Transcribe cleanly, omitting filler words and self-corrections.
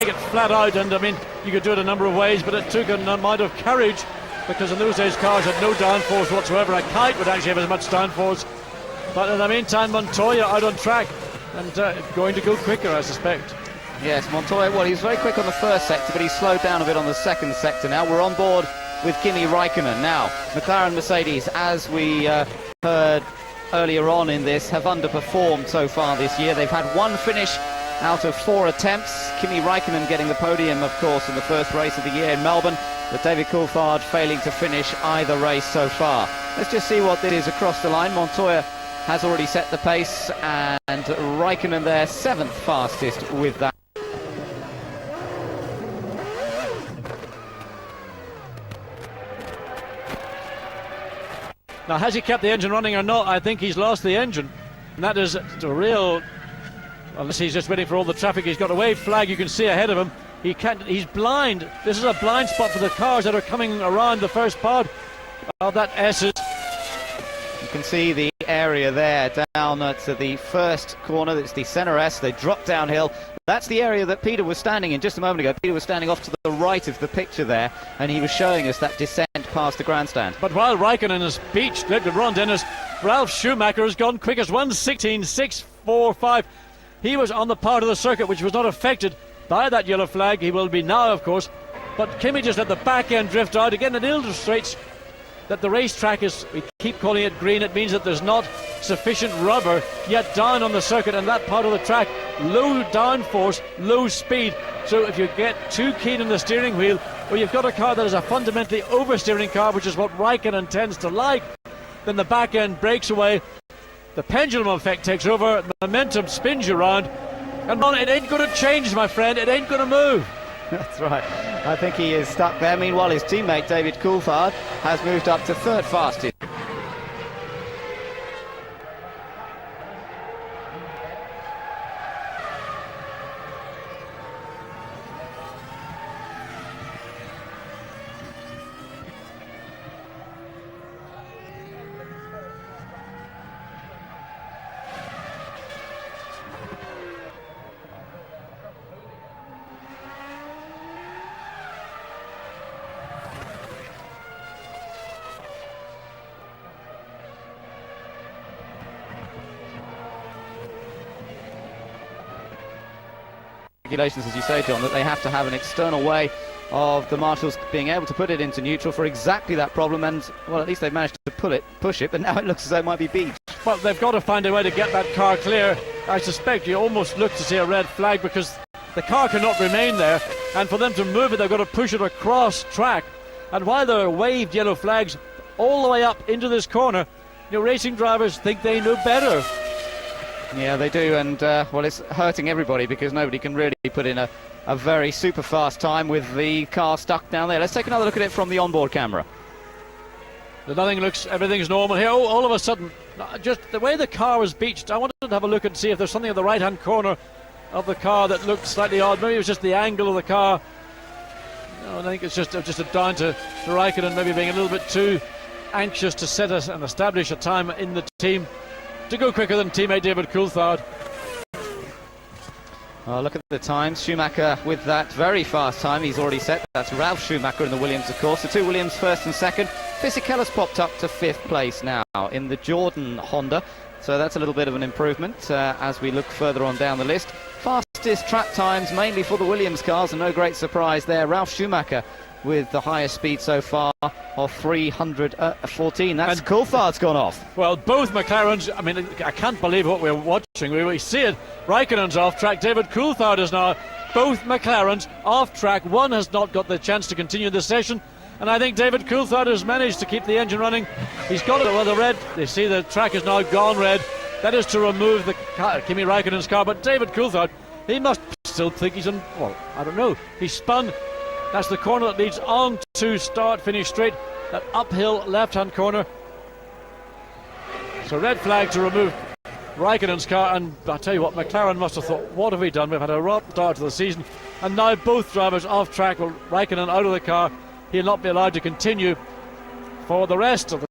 it flat out, and I mean, you could do it a number of ways, but it took an amount of courage, because in those days cars had no downforce whatsoever. A kite would actually have as much downforce, but in the meantime Montoya out on track and going to go quicker, I suspect. Yes, Montoya, well, he was very quick on the first sector, but he slowed down a bit on the second sector. Now we're on board with Kimi Raikkonen. Now McLaren Mercedes, as we heard earlier on in this, have underperformed so far this year. They've had one finish out of 4 attempts. Kimi Raikkonen getting the podium, of course, in the first race of the year in Melbourne, but David Coulthard failing to finish either race so far. Let's just see what this is across the line. Montoya has already set the pace, and Raikkonen there, 7th fastest with that. Now, has he kept the engine running or not? I think he's lost the engine, and that is a real... Unless he's just waiting for all the traffic. He's got a wave flag you can see ahead of him. He can't, he's blind. This is a blind spot for the cars that are coming around the first part of that S's. You can see the area there down at the first corner. That's the centre S. They drop downhill. That's the area that Peter was standing in just a moment ago. Peter was standing off to the right of the picture there, and he was showing us that descent past the grandstand. But while Raikkonen has beached Ron Dennis, Ralf Schumacher has gone quickest, 1:16.645. He was on the part of the circuit which was not affected by that yellow flag. He will be now, of course. But Kimi just let the back end drift out. Again, it illustrates that the racetrack is, we keep calling it green. It means that there's not sufficient rubber yet down on the circuit, and that part of the track, low downforce, low speed. So if you get too keen on the steering wheel, or you've got a car that is a fundamentally oversteering car, which is what Raikkonen tends to like, then the back end breaks away. The pendulum effect takes over, momentum spins you around, and it ain't going to change, my friend, it ain't going to move. That's right, I think he is stuck there. Meanwhile, his teammate David Coulthard has moved up to 3rd fastest. Regulations, as you say, John, that they have to have an external way of the marshals being able to put it into neutral for exactly that problem, and well, at least they've managed to push it, but now it looks as though it might be beached. Well, they've got to find a way to get that car clear. I suspect you almost look to see a red flag, because the car cannot remain there, and for them to move it, they've got to push it across track. And while there are waved yellow flags all the way up into this corner, racing drivers think they know better. Yeah, they do, and well, it's hurting everybody, because nobody can really put in a very super fast time with the car stuck down there. Let's take another look at it from the onboard camera. Everything's normal here. Oh, all of a sudden, just the way the car was beached, I wanted to have a look and see if there's something in the right-hand corner of the car that looked slightly odd. Maybe it was just the angle of the car. No, I think it's just down to Raikkonen maybe being a little bit too anxious to set and establish a time in the team to go quicker than teammate David Coulthard. Look at the times. Schumacher with that very fast time he's already set. That's Ralf Schumacher in the Williams, of course. The two Williams 1st and 2nd. Fisichella's popped up to 5th place now in the Jordan Honda. So that's a little bit of an improvement as we look further on down the list. Fastest track times mainly for the Williams cars, and no great surprise there. Ralf Schumacher with the highest speed so far of 314. That's Coulthard's gone off. Well, both McLarens, I mean, I can't believe what we're watching. We see it. Raikkonen's off track. David Coulthard is now. Both McLarens off track. One has not got the chance to continue the session, and I think David Coulthard has managed to keep the engine running. He's got it with the red. They see the track is now gone red. That is to remove the Kimi Raikkonen's car, but David Coulthard, he must still think he's in, well, I don't know. He's spun. That's the corner that leads on to start, finish straight, that uphill left-hand corner. So red flag to remove Raikkonen's car, and I tell you what, McLaren must have thought, what have we done? We've had a rough start to the season, and now both drivers off track. With Raikkonen out of the car, he'll not be allowed to continue for the rest of the